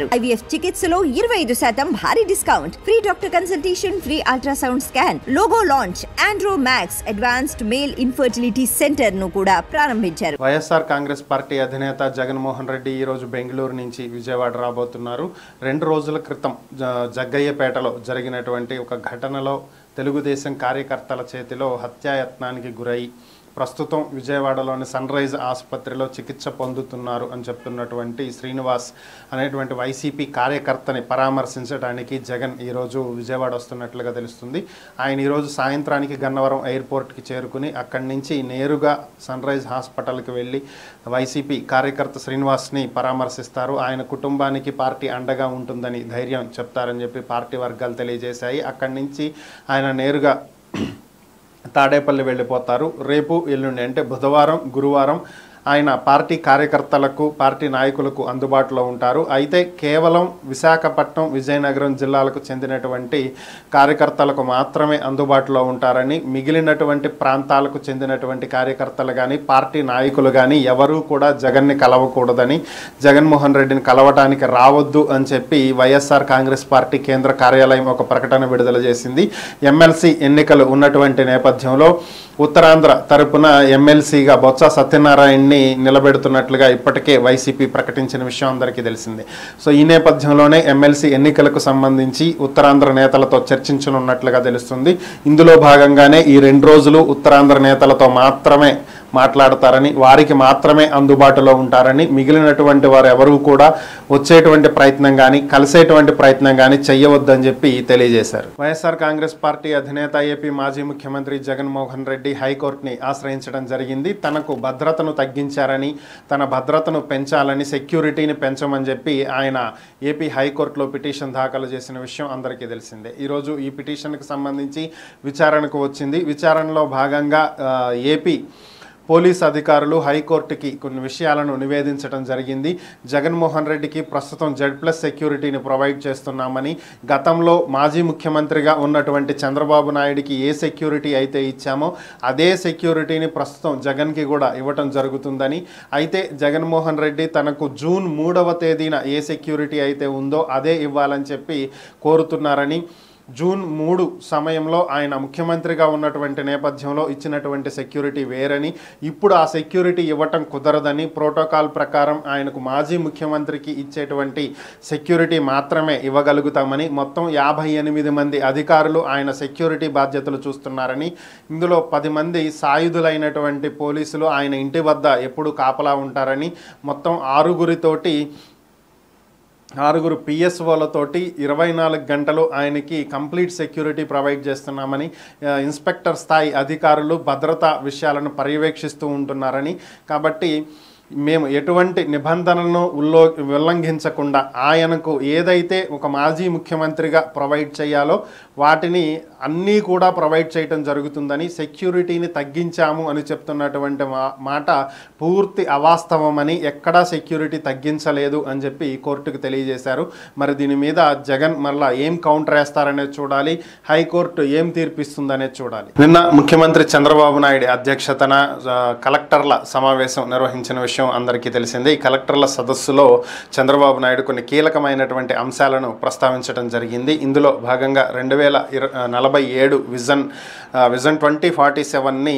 IVF చికిత్సలో 25% భారీ discount, free doctor consultation, free ultrasound scan, logo launch, Andro max advanced male infertility centre ను కూడా ప్రారంభించారు. YSR Congress party అధినేత జగన్మోహన్ రెడ్డి ఈ రోజు బెంగళూరు నుంచి విజయవాడ రాబోతున్నారు. 2 రోజుల క్రితం జగ్గయ్యపేటలో జరిగినటువంటి ఒక ఘటనలో తెలుగుదేశం కార్యకర్తల చేతిలో హత్యాయత్నానికి గురై ప్రస్తుతం విజయవాడలోని సన్ రైజ్ ఆసుపత్రిలో చికిత్స పొందుతున్నారు అని చెప్తున్నటువంటి శ్రీనివాస్ అనేటువంటి వైసీపీ కార్యకర్తని పరామర్శించడానికి జగన్ ఈరోజు విజయవాడ వస్తున్నట్లుగా తెలుస్తుంది. ఆయన ఈరోజు సాయంత్రానికి గన్నవరం ఎయిర్పోర్ట్కి చేరుకుని అక్కడి నుంచి నేరుగా సన్ రైజ్ హాస్పిటల్కి వెళ్ళి వైసీపీ కార్యకర్త శ్రీనివాస్ని పరామర్శిస్తారు. ఆయన కుటుంబానికి పార్టీ అండగా ఉంటుందని ధైర్యం చెప్తారని చెప్పి పార్టీ వర్గాలు తెలియజేశాయి. అక్కడి నుంచి ఆయన నేరుగా తాడేపల్లి వెళ్ళిపోతారు. రేపు ఎల్లుండి అంటే బుధవారం గురువారం ఆయన పార్టీ కార్యకర్తలకు పార్టీ నాయకులకు అందుబాటులో ఉంటారు. అయితే కేవలం విశాఖపట్నం విజయనగరం జిల్లాలకు చెందినటువంటి కార్యకర్తలకు మాత్రమే అందుబాటులో ఉంటారని, మిగిలినటువంటి ప్రాంతాలకు చెందినటువంటి కార్యకర్తలు కానీ పార్టీ నాయకులు కానీ ఎవరూ కూడా జగన్ని కలవకూడదని, జగన్మోహన్ రెడ్డిని కలవటానికి రావద్దు అని చెప్పి వైఎస్ఆర్ కాంగ్రెస్ పార్టీ కేంద్ర కార్యాలయం ఒక ప్రకటన విడుదల చేసింది. ఎమ్మెల్సీ ఎన్నికలు ఉన్నటువంటి నేపథ్యంలో ఉత్తరాంధ్ర తరపున ఎమ్మెల్సీగా బొత్స సత్యనారాయణని నిలబెడుతున్నట్లుగా ఇప్పటికే వైసీపీ ప్రకటించిన విషయం అందరికీ తెలిసిందే. సో ఈ నేపథ్యంలోనే ఎమ్మెల్సీ ఎన్నికలకు సంబంధించి ఉత్తరాంధ్ర నేతలతో చర్చించనున్నట్లుగా తెలుస్తుంది. ఇందులో భాగంగానే ఈ 2 రోజులు ఉత్తరాంధ్ర నేతలతో మాత్రమే మాట్లాడతారని, వారికి మాత్రమే అందుబాటులో ఉంటారని, మిగిలినటువంటి వారు ఎవరూ కూడా వచ్చేటువంటి ప్రయత్నం కానీ కలిసేటువంటి ప్రయత్నం కానీ చెయ్యవద్దని చెప్పి తెలియజేశారు. వైఎస్ఆర్ కాంగ్రెస్ పార్టీ అధినేత ఏపీ మాజీ ముఖ్యమంత్రి జగన్మోహన్ రెడ్డి హైకోర్టుని ఆశ్రయించడం జరిగింది. తనకు భద్రతను తగ్గించారని, తన భద్రతను పెంచాలని, సెక్యూరిటీని పెంచమని చెప్పి ఆయన ఏపీ హైకోర్టులో పిటిషన్ దాఖలు చేసిన విషయం అందరికీ తెలిసిందే. ఈరోజు ఈ పిటిషన్కి సంబంధించి విచారణకు వచ్చింది. విచారణలో భాగంగా ఏపీ పోలీస్ అధికారులు హైకోర్టుకి కొన్ని విషయాలను నివేదించడం జరిగింది. జగన్మోహన్ రెడ్డికి ప్రస్తుతం Z+ సెక్యూరిటీని ప్రొవైడ్ చేస్తున్నామని, గతంలో మాజీ ముఖ్యమంత్రిగా ఉన్నటువంటి చంద్రబాబు నాయుడికి ఏ సెక్యూరిటీ అయితే ఇచ్చామో అదే సెక్యూరిటీని ప్రస్తుతం జగన్కి కూడా ఇవ్వటం జరుగుతుందని, అయితే జగన్మోహన్ రెడ్డి తనకు జూన్ 3వ తేదీన ఏ సెక్యూరిటీ అయితే ఉందో అదే ఇవ్వాలని చెప్పి కోరుతున్నారని, జూన్ 3 సమయంలో ఆయన ముఖ్యమంత్రిగా ఉన్నటువంటి నేపథ్యంలో ఇచ్చినటువంటి సెక్యూరిటీ వేరని, ఇప్పుడు ఆ సెక్యూరిటీ ఇవ్వటం కుదరదని, ప్రోటోకాల్ ప్రకారం ఆయనకు మాజీ ముఖ్యమంత్రికి ఇచ్చేటువంటి సెక్యూరిటీ మాత్రమే ఇవ్వగలుగుతామని, మొత్తం 58 మంది అధికారులు ఆయన సెక్యూరిటీ బాధ్యతలు చూస్తున్నారని, ఇందులో 10 మంది సాయుధులైనటువంటి పోలీసులు ఆయన ఇంటి వద్ద ఎప్పుడు కాపలా ఉంటారని, మొత్తం 6 PSOలతోటి 24 గంటలు ఆయనకి కంప్లీట్ సెక్యూరిటీ ప్రొవైడ్ చేస్తున్నామని, ఇన్స్పెక్టర్ స్థాయి అధికారులు భద్రతా విషయాలను పర్యవేక్షిస్తూ ఉంటున్నారని, కాబట్టి మేము ఎటువంటి నిబంధనలను ఉల్లంఘించకుండా ఆయనకు ఏదైతే ఒక మాజీ ముఖ్యమంత్రిగా ప్రొవైడ్ చేయాలో వాటిని అన్నీ కూడా ప్రొవైడ్ చేయటం జరుగుతుందని, సెక్యూరిటీని తగ్గించాము అని చెప్తున్నటువంటి మాట పూర్తి అవాస్తవమని, ఎక్కడా సెక్యూరిటీ తగ్గించలేదు అని చెప్పి కోర్టుకు తెలియజేశారు. మరి దీని మీద జగన్ మళ్ళా ఏం కౌంటర్ వేస్తారనేది చూడాలి, హైకోర్టు ఏం తీర్పిస్తుందనేది చూడాలి. నిన్న ముఖ్యమంత్రి చంద్రబాబు నాయుడు అధ్యక్షతన కలెక్టర్ల సమావేశం నిర్వహించిన విషయం అందరికీ తెలిసిందే. ఈ కలెక్టర్ల సదస్సులో చంద్రబాబు నాయుడు కొన్ని కీలకమైనటువంటి అంశాలను ప్రస్తావించడం జరిగింది. ఇందులో భాగంగా 2047 విజన్ 2047ని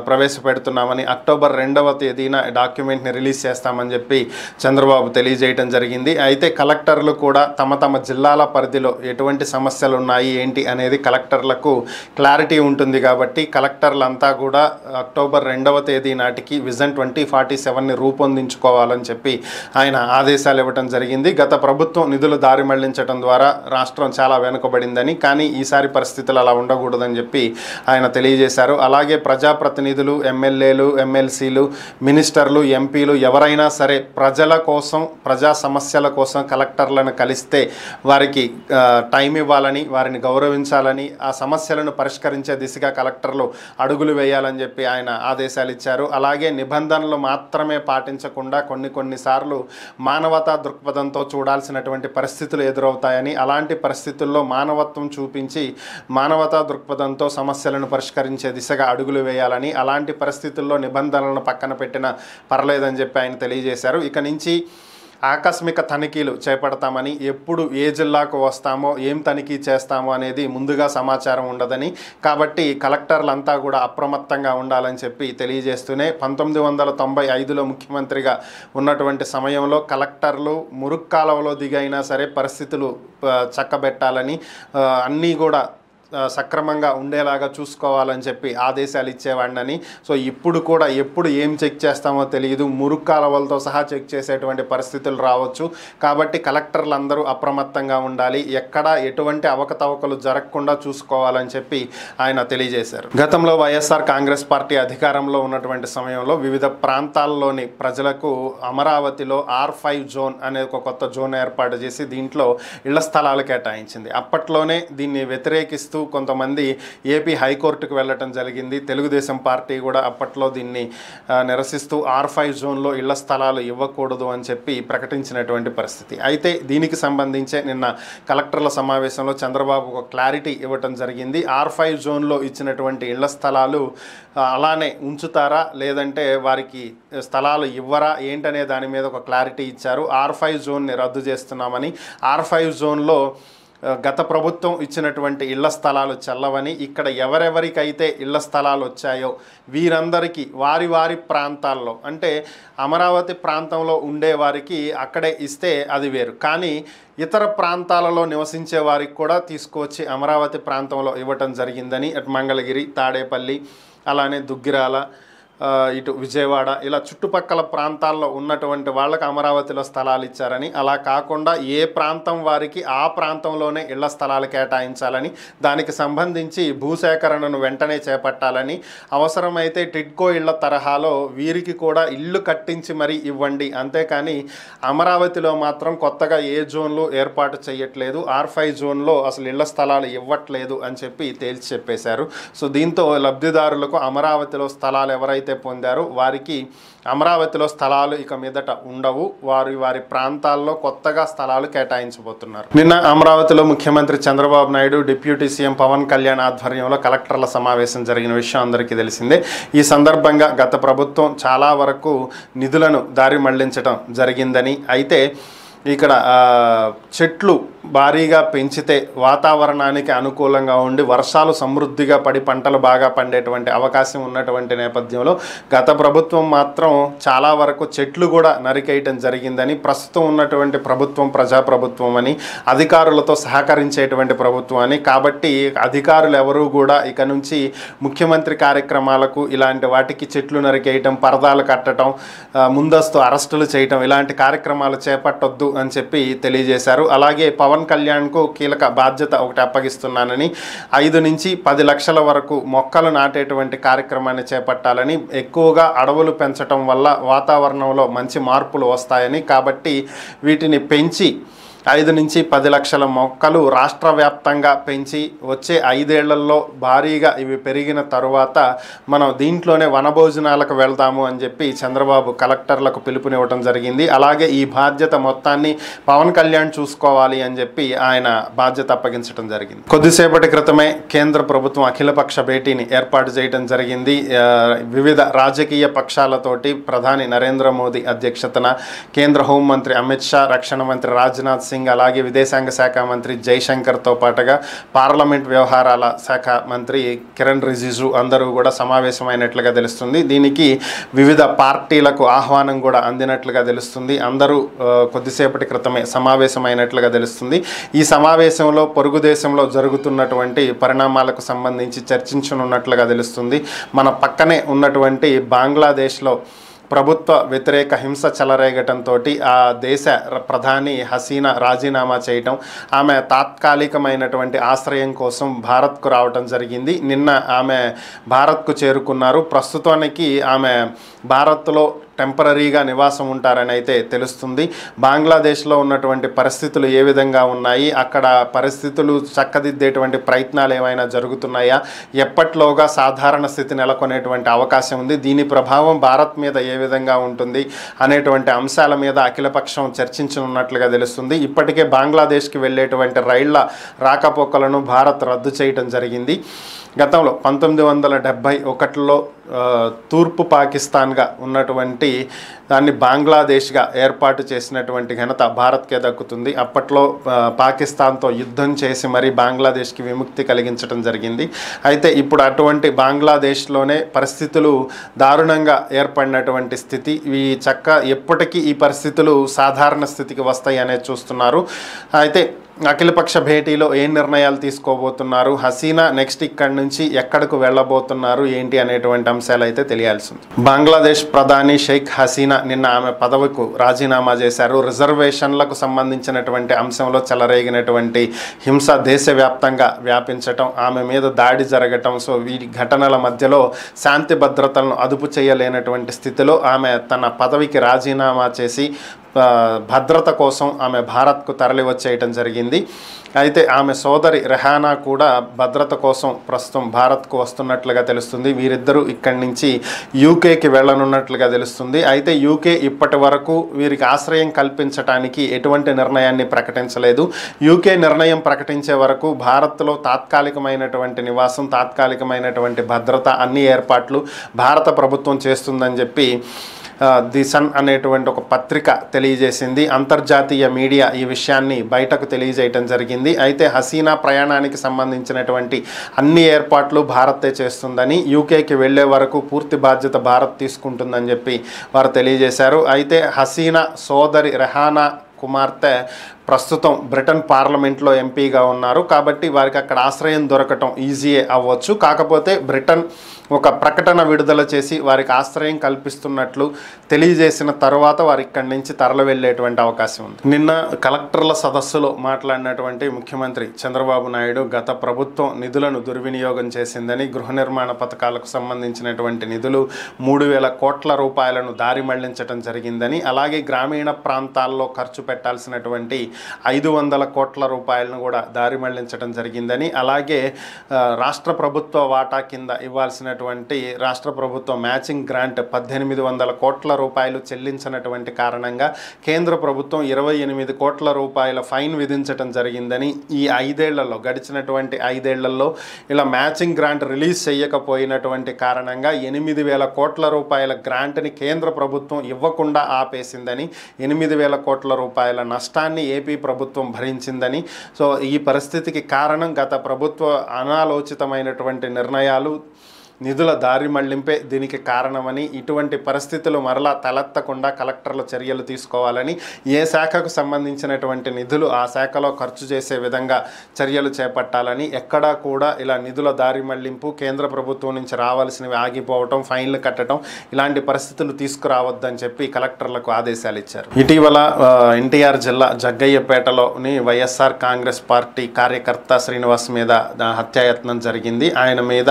ప్రవేశపెడుతున్నామని, అక్టోబర్ 2వ తేదీన డాక్యుమెంట్ని రిలీజ్ చేస్తామని చెప్పి చంద్రబాబు తెలియజేయడం జరిగింది. అయితే కలెక్టర్లు కూడా తమ జిల్లాల పరిధిలో ఎటువంటి సమస్యలు ఉన్నాయి ఏంటి అనేది కలెక్టర్లకు క్లారిటీ ఉంటుంది కాబట్టి కలెక్టర్లంతా కూడా అక్టోబర్ 2వ తేదీ నాటికి విజన్ 2047ని రూపొందించుకోవాలని చెప్పి ఆయన ఆదేశాలు ఇవ్వడం జరిగింది. గత ప్రభుత్వం నిధులు దారి మళ్లించడం ద్వారా రాష్ట్రం చాలా వెనుకబడిందని, కానీ ఈసారి పరిస్థితులు అలా ఉండకూడదని చెప్పి ఆయన తెలియజేశారు. అలాగే ప్రజాప్రతినిధులు, ఎమ్మెల్యేలు, ఎమ్మెల్సీలు, మినిస్టర్లు, ఎంపీలు ఎవరైనా సరే ప్రజల కోసం, ప్రజా సమస్యల కోసం కలెక్టర్లను కలిస్తే వారికి టైం ఇవ్వాలని, వారిని గౌరవించాలని, ఆ సమస్యలను పరిష్కరించే దిశగా కలెక్టర్లు అడుగులు వేయాలని చెప్పి ఆయన ఆదేశాలు ఇచ్చారు. అలాగే నిబంధనలు మాత్రమే పాటించకుండా కొన్నిసార్లు మానవతా దృక్పథంతో చూడాల్సినటువంటి పరిస్థితులు ఎదురవుతాయని, అలాంటి పరిస్థితుల్లో మానవత్వం చూపించి మానవతా దృక్పథంతో సమస్యలను పరిష్కరించే దిశగా అడుగులు వేయాలని, అలాంటి పరిస్థితుల్లో నిబంధనలను పక్కన పెట్టినా పర్లేదని చెప్పి ఆయన తెలియజేశారు. ఇక నుంచి ఆకస్మిక తనిఖీలు చేపడతామని, ఎప్పుడు ఏ జిల్లాకు వస్తామో ఏం తనిఖీ చేస్తామో అనేది ముందుగా సమాచారం ఉండదని, కాబట్టి కలెక్టర్లంతా కూడా అప్రమత్తంగా ఉండాలని చెప్పి తెలియజేస్తూనే 1995లో ముఖ్యమంత్రిగా ఉన్నటువంటి సమయంలో కలెక్టర్లు మురుక్కాలవలో దిగైనా సరే పరిస్థితులు చక్కబెట్టాలని, అన్నీ కూడా సక్రమంగా ఉండేలాగా చూసుకోవాలని చెప్పి ఆదేశాలు ఇచ్చేవాడినని, సో ఇప్పుడు కూడా ఎప్పుడు ఏం చెక్ చేస్తామో తెలియదు, మురుక్కాలవలతో సహా చెక్ చేసేటువంటి పరిస్థితులు రావచ్చు, కాబట్టి కలెక్టర్లందరూ అప్రమత్తంగా ఉండాలి, ఎక్కడ ఎటువంటి అవకతవకలు జరగకుండా చూసుకోవాలని చెప్పి ఆయన తెలియజేశారు. గతంలో వైఎస్ఆర్ కాంగ్రెస్ పార్టీ అధికారంలో ఉన్నటువంటి సమయంలో వివిధ ప్రాంతాల్లోని ప్రజలకు అమరావతిలో R5 జోన్ అనే ఒక కొత్త జోన్ ఏర్పాటు చేసి దీంట్లో ఇళ్ల స్థలాలు కేటాయించింది. అప్పట్లోనే దీన్ని వ్యతిరేకిస్తూ కొంతమంది ఏపీ హైకోర్టుకు వెళ్ళటం జరిగింది. తెలుగుదేశం పార్టీ కూడా అప్పట్లో దీన్ని నిరసిస్తూ R5 జోన్లో ఇళ్ల స్థలాలు ఇవ్వకూడదు అని చెప్పి ప్రకటించినటువంటి పరిస్థితి. అయితే దీనికి సంబంధించే నిన్న కలెక్టర్ల సమావేశంలో చంద్రబాబు ఒక క్లారిటీ ఇవ్వటం జరిగింది. R5 జోన్లో ఇచ్చినటువంటి ఇళ్ల స్థలాలు అలానే ఉంచుతారా లేదంటే వారికి స్థలాలు ఇవ్వరా ఏంటనే దాని మీద ఒక క్లారిటీ ఇచ్చారు. R5 జోన్ని రద్దు చేస్తున్నామని, R5 జోన్లో గత ప్రభుత్వం ఇచ్చినటువంటి ఇళ్ల స్థలాలు చెల్లవని, ఇక్కడ ఎవరెవరికైతే ఇళ్ల స్థలాలు వచ్చాయో వీరందరికీ వారి వారి ప్రాంతాల్లో, అంటే అమరావతి ప్రాంతంలో ఉండేవారికి అక్కడే ఇస్తే అది వేరు, కానీ ఇతర ప్రాంతాలలో నివసించే వారికి కూడా తీసుకువచ్చి అమరావతి ప్రాంతంలో ఇవ్వటం జరిగిందని, అటు మంగళగిరి, తాడేపల్లి, అలానే దుగ్గిరాల, ఇటు విజయవాడ, ఇలా చుట్టుపక్కల ప్రాంతాల్లో ఉన్నటువంటి వాళ్ళకి అమరావతిలో స్థలాలు ఇచ్చారని, అలా కాకుండా ఏ ప్రాంతం వారికి ఆ ప్రాంతంలోనే ఇళ్ల స్థలాలు కేటాయించాలని, దానికి సంబంధించి భూసేకరణను వెంటనే చేపట్టాలని, అవసరమైతే టిడ్కో ఇళ్ల తరహాలో వీరికి కూడా ఇల్లు కట్టించి మరీ ఇవ్వండి, అంతేకాని అమరావతిలో మాత్రం కొత్తగా ఏ జోన్లు ఏర్పాటు చేయట్లేదు, R5 జోన్లో అసలు ఇళ్ల స్థలాలు ఇవ్వట్లేదు అని చెప్పి తేల్చి చెప్పేశారు. సో దీంతో లబ్ధిదారులకు అమరావతిలో స్థలాలు ఎవరైతే పొందారో వారికి అమరావతిలో స్థలాలు ఇక మీదట ఉండవు, వారి ప్రాంతాల్లో కొత్తగా స్థలాలు కేటాయించబోతున్నారు. నిన్న అమరావతిలో ముఖ్యమంత్రి చంద్రబాబు నాయుడు, డిప్యూటీ సీఎం పవన్ కళ్యాణ్ ఆధ్వర్యంలో కలెక్టర్ల సమావేశం జరిగిన విషయం అందరికీ తెలిసిందే. ఈ సందర్భంగా గత ప్రభుత్వం చాలా వరకు నిధులను దారి మళ్లించడం జరిగిందని, అయితే ఇక్కడ చెట్లు భారీగా పెంచితే వాతావరణానికి అనుకూలంగా ఉండి వర్షాలు సమృద్ధిగా పడి పంటలు బాగా పండేటువంటి అవకాశం ఉన్నటువంటి నేపథ్యంలో గత ప్రభుత్వం మాత్రం చాలా వరకు చెట్లు కూడా నరికేయటం జరిగిందని, ప్రస్తుతం ఉన్నటువంటి ప్రభుత్వం ప్రజాప్రభుత్వం అని, అధికారులతో సహకరించేటువంటి ప్రభుత్వం అని, కాబట్టి అధికారులు ఎవరూ కూడా ఇక నుంచి ముఖ్యమంత్రి కార్యక్రమాలకు ఇలాంటి వాటికి చెట్లు నరికేయటం, పరదాలు కట్టడం, ముందస్తు అరెస్టులు చేయటం ఇలాంటి కార్యక్రమాలు చేపట్టొద్దు అని చెప్పి తెలియజేశారు. అలాగే పవన్ కళ్యాణ్కు కీలక బాధ్యత ఒకటి అప్పగిస్తున్నానని, 5 నుంచి 10 లక్షల వరకు మొక్కలు నాటేటువంటి కార్యక్రమాన్ని చేపట్టాలని, ఎక్కువగా అడవులు పెంచడం వల్ల వాతావరణంలో మంచి మార్పులు వస్తాయని, కాబట్టి వీటిని పెంచి 5 నుంచి 10 లక్షల మొక్కలు రాష్ట్ర వ్యాప్తంగా పెంచి వచ్చే 5 ఏళ్లలో భారీగా ఇవి పెరిగిన తరువాత మనం దీంట్లోనే వనభోజనాలకు వెళ్తాము అని చెప్పి చంద్రబాబు కలెక్టర్లకు పిలుపునివ్వడం జరిగింది. అలాగే ఈ బాధ్యత మొత్తాన్ని పవన్ కళ్యాణ్ చూసుకోవాలి అని చెప్పి ఆయన బాధ్యత అప్పగించడం జరిగింది. కొద్దిసేపటి క్రితమే కేంద్ర ప్రభుత్వం అఖిలపక్ష భేటీని ఏర్పాటు చేయడం జరిగింది. వివిధ రాజకీయ పక్షాలతోటి ప్రధాని నరేంద్ర మోదీ అధ్యక్షతన కేంద్ర హోంమంత్రి అమిత్ షా, రక్షణ మంత్రి రాజ్నాథ్ సింగ్, అలాగే విదేశాంగ శాఖ మంత్రి జైశంకర్తో పాటుగా పార్లమెంట్ వ్యవహారాల శాఖ మంత్రి కిరణ్ రిజిజు అందరూ కూడా సమావేశమైనట్లుగా తెలుస్తుంది. దీనికి వివిధ పార్టీలకు ఆహ్వానం కూడా అందినట్లుగా తెలుస్తుంది. అందరూ కొద్దిసేపటి క్రితమే సమావేశమైనట్లుగా తెలుస్తుంది. ఈ సమావేశంలో పొరుగు దేశంలో జరుగుతున్నటువంటి పరిణామాలకు సంబంధించి చర్చించనున్నట్లుగా తెలుస్తుంది. మన పక్కనే ఉన్నటువంటి బంగ్లాదేశ్లో ప్రభుత్వ వ్యతిరేక హింస చెలరేగటంతో ఆ దేశ ప్రధాని హసీనా రాజీనామా చేయటం, ఆమె తాత్కాలికమైనటువంటి ఆశ్రయం కోసం భారత్కు రావటం జరిగింది. నిన్న ఆమె భారత్కు చేరుకున్నారు. ప్రస్తుతానికి ఆమె భారత్లో టెంపరీగా నివాసం ఉంటారని అయితే తెలుస్తుంది. బంగ్లాదేశ్లో ఉన్నటువంటి పరిస్థితులు ఏ విధంగా ఉన్నాయి, అక్కడ పరిస్థితులు చక్కదిద్దేటువంటి ప్రయత్నాలు ఏమైనా జరుగుతున్నాయా, ఎప్పట్లోగా సాధారణ స్థితి నెలకొనేటువంటి అవకాశం ఉంది, దీని ప్రభావం భారత్ మీద ఏ విధంగా ఉంటుంది అనేటువంటి అంశాల మీద అఖిలపక్షం చర్చించనున్నట్లుగా తెలుస్తుంది. ఇప్పటికే బంగ్లాదేశ్కి వెళ్ళేటువంటి రైళ్ల రాకపోకలను భారత్ రద్దు చేయటం జరిగింది. గతంలో 1971లో తూర్పు పాకిస్తాన్గా ఉన్నటువంటి దాన్ని బంగ్లాదేశ్గా ఏర్పాటు చేసినటువంటి ఘనత భారత్కే దక్కుతుంది. అప్పట్లో పాకిస్తాన్తో యుద్ధం చేసి మరీ బంగ్లాదేశ్కి విముక్తి కలిగించడం జరిగింది. అయితే ఇప్పుడు అటువంటి బంగ్లాదేశ్లోనే పరిస్థితులు దారుణంగా ఏర్పడినటువంటి స్థితి. ఎప్పటికీ ఈ పరిస్థితులు సాధారణ స్థితికి వస్తాయి అనేది చూస్తున్నారు. అయితే అఖిలపక్ష భేటీలో ఏ నిర్ణయాలు తీసుకోబోతున్నారు, హసీనా నెక్స్ట్ ఇక్కడి నుంచి ఎక్కడకు వెళ్ళబోతున్నారు ఏంటి అనేటువంటి అంశాలు అయితే తెలియాల్సి ఉంది. బంగ్లాదేశ్ ప్రధాని షేక్ హసీనా నిన్న ఆమె పదవికి రాజీనామా చేశారు. రిజర్వేషన్లకు సంబంధించినటువంటి అంశంలో చెలరేగినటువంటి హింస దేశవ్యాప్తంగా వ్యాపించటం, ఆమె మీద దాడి జరగటం, సో వీటి ఘటనల మధ్యలో శాంతి భద్రతలను అదుపు చేయలేనటువంటి స్థితిలో ఆమె తన పదవికి రాజీనామా చేసి భద్రత కోసం ఆమె భారత్కు తరలి వచ్చేయటం జరిగింది. అయితే ఆమె సోదరి రెహానా కూడా భద్రత కోసం ప్రస్తుతం భారత్కు వస్తున్నట్లుగా తెలుస్తుంది. వీరిద్దరూ ఇక్కడి నుంచి యూకేకి వెళ్ళనున్నట్లుగా తెలుస్తుంది. అయితే యూకే ఇప్పటి వరకు వీరికి ఆశ్రయం కల్పించడానికి ఎటువంటి నిర్ణయాన్ని ప్రకటించలేదు. యూకే నిర్ణయం ప్రకటించే వరకు భారత్లో తాత్కాలికమైనటువంటి నివాసం, తాత్కాలికమైనటువంటి భద్రత, అన్ని ఏర్పాట్లు భారత ప్రభుత్వం చేస్తుందని చెప్పి ది సన్ అనేటువంటి ఒక పత్రిక తెలియజేసింది. అంతర్జాతీయ మీడియా ఈ విషయాన్ని బయటకు తెలియజేయటం జరిగింది. అయితే హసీనా ప్రయాణానికి సంబంధించినటువంటి అన్ని ఏర్పాట్లు భారతే చేస్తుందని, యూకేకి వెళ్లే వరకు పూర్తి బాధ్యత భారత్ తీసుకుంటుందని చెప్పి వారు తెలియజేశారు. అయితే హసీనా సోదరి రెహానా కుమార్తె ప్రస్తుతం బ్రిటన్ పార్లమెంట్లో ఎంపీగా ఉన్నారు. కాబట్టి వారికి అక్కడ ఆశ్రయం దొరకటం ఈజీయే అవ్వచ్చు. కాకపోతే బ్రిటన్ ఒక ప్రకటన విడుదల చేసి వారికి ఆశ్రయం కల్పిస్తున్నట్లు తెలియజేసిన తర్వాత వారు ఇక్కడి నుంచి తరలి వెళ్ళేటువంటి అవకాశం ఉంది. నిన్న కలెక్టర్ల సదస్సులో మాట్లాడినటువంటి ముఖ్యమంత్రి చంద్రబాబు నాయుడు గత ప్రభుత్వం నిధులను దుర్వినియోగం చేసిందని, గృహ నిర్మాణ పథకాలకు సంబంధించినటువంటి నిధులు 3,000 కోట్ల రూపాయలను దారి మళ్లించడం జరిగిందని, అలాగే గ్రామీణ ప్రాంతాల్లో ఖర్చు పెట్టాల్సినటువంటి 500 కోట్ల రూపాయలను కూడా దారి మళ్లించడం జరిగిందని, అలాగే రాష్ట్ర ప్రభుత్వ వాటా కింద ఇవ్వాల్సినటువంటి రాష్ట్ర ప్రభుత్వ మ్యాచింగ్ గ్రాంట్ 1800 కోట్ల రూపాయలు చెల్లించినటువంటి కారణంగా కేంద్ర ప్రభుత్వం 28 కోట్ల రూపాయల ఫైన్ విధించడం జరిగిందని, ఈ గడిచినటువంటి 5 ఏళ్లలో ఇలా మ్యాచింగ్ గ్రాంట్ రిలీజ్ చేయకపోయినటువంటి కారణంగా 8,000 కోట్ల రూపాయల గ్రాంట్ని కేంద్ర ప్రభుత్వం ఇవ్వకుండా ఆపేసిందని, 8,000 కోట్ల రూపాయల నష్టాన్ని ఏపీ ప్రభుత్వం భరించిందని, సో ఈ పరిస్థితికి కారణం గత ప్రభుత్వ అనాలోచితమైనటువంటి నిర్ణయాలు, నిధుల దారి మళ్లింపే దీనికి కారణమని, ఇటువంటి పరిస్థితులు మరలా తలెత్తకుండా కలెక్టర్లు చర్యలు తీసుకోవాలని, ఏ శాఖకు సంబంధించినటువంటి నిధులు ఆ శాఖలో ఖర్చు చేసే విధంగా చర్యలు చేపట్టాలని, ఎక్కడా కూడా ఇలా నిధుల దారి మళ్లింపు, కేంద్ర ప్రభుత్వం నుంచి రావాల్సినవి ఆగిపోవటం, ఫైన్లు కట్టడం ఇలాంటి పరిస్థితులు తీసుకురావద్దని చెప్పి కలెక్టర్లకు ఆదేశాలు ఇచ్చారు. ఇటీవల ఎన్టీఆర్ జిల్లా జగ్గయ్యపేటలోని వైఎస్ఆర్ కాంగ్రెస్ పార్టీ కార్యకర్త శ్రీనివాస్ మీద హత్యాయత్నం జరిగింది. ఆయన మీద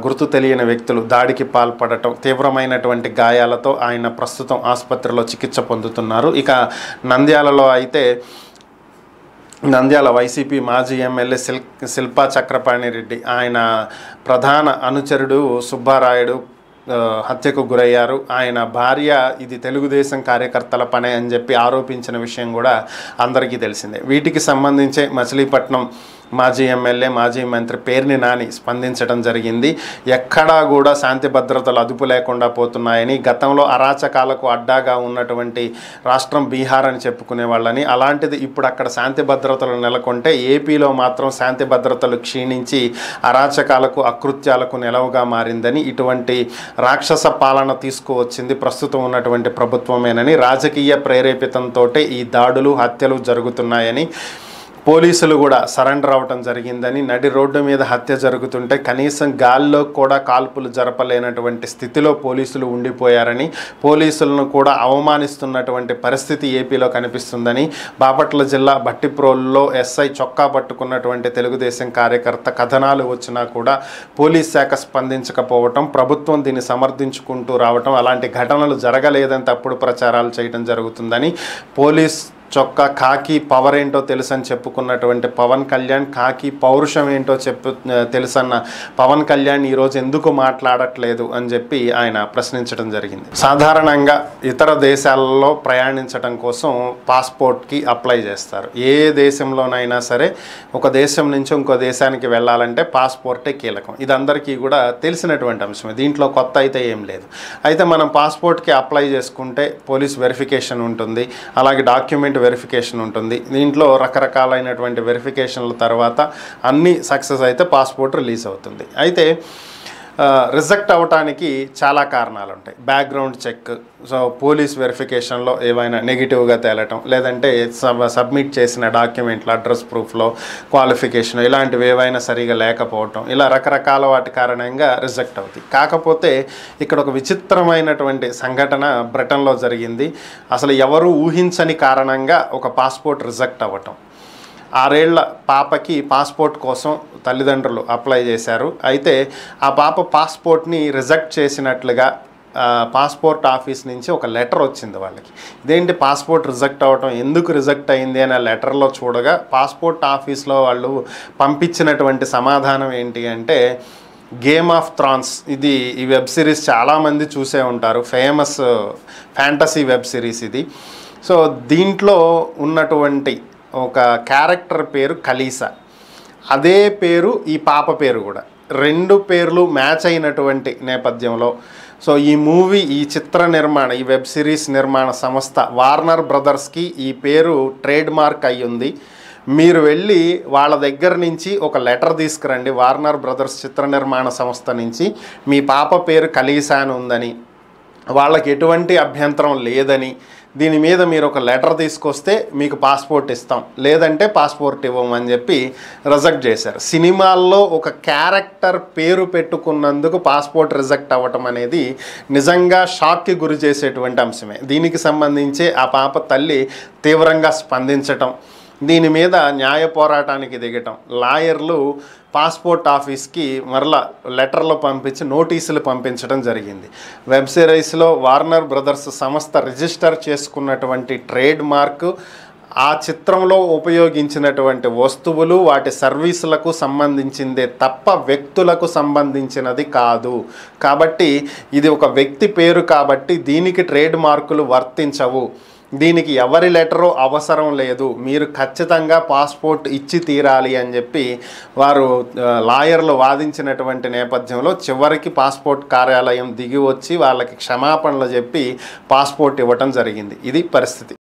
గుర్తు తెలియని వ్యక్తులు దాడికి పాల్పడటం, తీవ్రమైనటువంటి గాయాలతో ఆయన ప్రస్తుతం ఆసుపత్రిలో చికిత్స పొందుతున్నారు. ఇక నంద్యాలలో అయితే నంద్యాల వైసీపీ మాజీ ఎమ్మెల్యే శిల్పా చక్రపాణి రెడ్డి, ఆయన ప్రధాన అనుచరుడు సుబ్బారాయుడు హత్యకు గురయ్యారు. ఆయన భార్య ఇది తెలుగుదేశం కార్యకర్తల పనే అని చెప్పి ఆరోపించిన విషయం కూడా అందరికీ తెలిసిందే. వీటికి సంబంధించే మచిలీపట్నం మాజీ ఎమ్మెల్యే, మాజీ మంత్రి పేర్ని నాని స్పందించడం జరిగింది. ఎక్కడా కూడా శాంతి భద్రతలు అదుపు లేకుండా పోతున్నాయని, గతంలో అరాచకాలకు అడ్డాగా ఉన్నటువంటి రాష్ట్రం బీహార్ అని చెప్పుకునే వాళ్ళని, అలాంటిది ఇప్పుడు అక్కడ శాంతి భద్రతలు నెలకొంటే ఏపీలో మాత్రం శాంతి భద్రతలు క్షీణించి అరాచకాలకు, అకృత్యాలకు నెలవుగా మారిందని, ఇటువంటి రాక్షస పాలన తీసుకువచ్చింది ప్రస్తుతం ఉన్నటువంటి ప్రభుత్వమేనని, రాజకీయ ప్రేరేపితంతో ఈ దాడులు, హత్యలు జరుగుతున్నాయని, పోలీసులు కూడా సరెండర్ అవ్వటం జరిగిందని, నడి రోడ్డు మీద హత్య జరుగుతుంటే కనీసం గాల్లో కూడా కాల్పులు జరపలేనటువంటి స్థితిలో పోలీసులు ఉండిపోయారని, పోలీసులను కూడా అవమానిస్తున్నటువంటి పరిస్థితి ఏపీలో కనిపిస్తుందని, బాపట్ల జిల్లా భట్టిప్రోలులో ఎస్ఐ చొక్కా పట్టుకున్నటువంటి తెలుగుదేశం కార్యకర్త కథనాలు వచ్చినా కూడా పోలీస్ శాఖ స్పందించకపోవటం, ప్రభుత్వం దీన్ని సమర్థించుకుంటూ రావటం, అలాంటి ఘటనలు జరగలేదని తప్పుడు ప్రచారాలు చేయడం జరుగుతుందని, పోలీస్ చొక్కా కాకి పవర్ ఏంటో తెలుసని చెప్పుకున్నటువంటి పవన్ కళ్యాణ్, కాకి పౌరుషం ఏంటో తెలుసన్న పవన్ కళ్యాణ్ ఈరోజు ఎందుకు మాట్లాడట్లేదు అని చెప్పి ఆయన ప్రశ్నించడం జరిగింది. సాధారణంగా ఇతర దేశాలలో ప్రయాణించడం కోసం పాస్పోర్ట్కి అప్లై చేస్తారు. ఏ దేశంలోనైనా సరే ఒక దేశం నుంచి ఇంకో దేశానికి వెళ్ళాలంటే పాస్పోర్టే కీలకం. ఇది అందరికీ కూడా తెలిసినటువంటి అంశమే, దీంట్లో కొత్త అయితే ఏం లేదు. అయితే మనం పాస్పోర్ట్కి అప్లై చేసుకుంటే పోలీస్ వెరిఫికేషన్ ఉంటుంది, అలాగే డాక్యుమెంట్ వెరిఫికేషన్ ఉంటుంది. దీంట్లో రకరకాలైనటువంటి వెరిఫికేషన్ల తర్వాత అన్నీ సక్సెస్ అయితే పాస్పోర్ట్ రిలీజ్ అవుతుంది. అయితే రిజెక్ట్ అవ్వటానికి చాలా కారణాలు ఉంటాయి. బ్యాక్గ్రౌండ్ చెక్, సో పోలీస్ వెరిఫికేషన్లో ఏవైనా నెగిటివ్గా తేలటం, లేదంటే సబ్మిట్ చేసిన డాక్యుమెంట్లు అడ్రస్ ప్రూఫ్లో క్వాలిఫికేషన్ ఇలాంటివి ఏవైనా సరిగా లేకపోవటం, ఇలా రకరకాల వాటి కారణంగా రిజెక్ట్ అవుతాయి. కాకపోతే ఇక్కడ ఒక విచిత్రమైనటువంటి సంఘటన బ్రిటన్లో జరిగింది. అసలు ఎవరు ఊహించని కారణంగా ఒక పాస్పోర్ట్ రిజెక్ట్ అవ్వటం. 6 ఏళ్ల పాపకి పాస్పోర్ట్ కోసం తల్లిదండ్రులు అప్లై చేశారు. అయితే ఆ పాప పాస్పోర్ట్ని రిజెక్ట్ చేసినట్లుగా పాస్పోర్ట్ ఆఫీస్ నుంచి ఒక లెటర్ వచ్చింది వాళ్ళకి. ఇదేంటి పాస్పోర్ట్ రిజెక్ట్ అవ్వటం, ఎందుకు రిజెక్ట్ అయింది అనే లెటర్లో చూడగా పాస్పోర్ట్ ఆఫీస్లో వాళ్ళు పంపించినటువంటి సమాధానం ఏంటి అంటే, గేమ్ ఆఫ్ థ్రాన్స్, ఈ వెబ్ సిరీస్ చాలామంది చూసే ఉంటారు, ఫేమస్ ఫ్యాంటసీ వెబ్ సిరీస్ ఇది. సో దీంట్లో ఉన్నటువంటి ఒక క్యారెక్టర్ పేరు ఖలీసా, అదే పేరు ఈ పాప పేరు కూడా, 2 పేర్లు మ్యాచ్ అయినటువంటి నేపథ్యంలో సో ఈ చిత్ర నిర్మాణ, ఈ వెబ్ సిరీస్ నిర్మాణ సంస్థ వార్నర్ బ్రదర్స్కి ఈ పేరు ట్రేడ్ మార్క్ అయి ఉంది. మీరు వెళ్ళి వాళ్ళ దగ్గర నుంచి ఒక లెటర్ తీసుకురండి, వార్నర్ బ్రదర్స్ చిత్ర నిర్మాణ సంస్థ నుంచి మీ పాప పేరు ఖలీసా అని ఉందని, వాళ్ళకి ఎటువంటి అభ్యంతరం లేదని, దీని మీద మీరు ఒక లెటర్ తీసుకొస్తే మీకు పాస్పోర్ట్ ఇస్తాం, లేదంటే పాస్పోర్ట్ ఇవ్వమని చెప్పి రిజెక్ట్ చేశారు. సినిమాల్లో ఒక క్యారెక్టర్ పేరు పెట్టుకున్నందుకు పాస్పోర్ట్ రిజెక్ట్ అవ్వటం అనేది నిజంగా షాక్కి గురి చేసేటువంటి అంశమే. దీనికి సంబంధించి ఆ పాప తల్లి తీవ్రంగా స్పందించటం, దీని మీద న్యాయ పోరాటానికి దిగటం, లాయర్లు పాస్పోర్ట్ ఆఫీస్కి మరలా లెటర్లు పంపించి నోటీసులు పంపించడం జరిగింది. వెబ్ సిరీస్లో వార్నర్ బ్రదర్స్ సంస్థ రిజిస్టర్ చేసుకున్నటువంటి ట్రేడ్ మార్క్, ఆ చిత్రంలో ఉపయోగించినటువంటి వస్తువులు వాటి సర్వీసులకు సంబంధించిందే తప్ప వ్యక్తులకు సంబంధించినది కాదు. కాబట్టి ఇది ఒక వ్యక్తి పేరు కాబట్టి దీనికి ట్రేడ్ మార్కులు వర్తించవు, దీనికి ఎవరి లెటరు అవసరం లేదు, మీరు ఖచ్చితంగా పాస్పోర్ట్ ఇచ్చి తీరాలి అని చెప్పి వారు లాయర్లు వాదించినటువంటి నేపథ్యంలో చివరికి పాస్పోర్ట్ కార్యాలయం దిగి వచ్చి వాళ్ళకి క్షమాపణలు చెప్పి పాస్పోర్ట్ ఇవ్వటం జరిగింది. ఇది పరిస్థితి.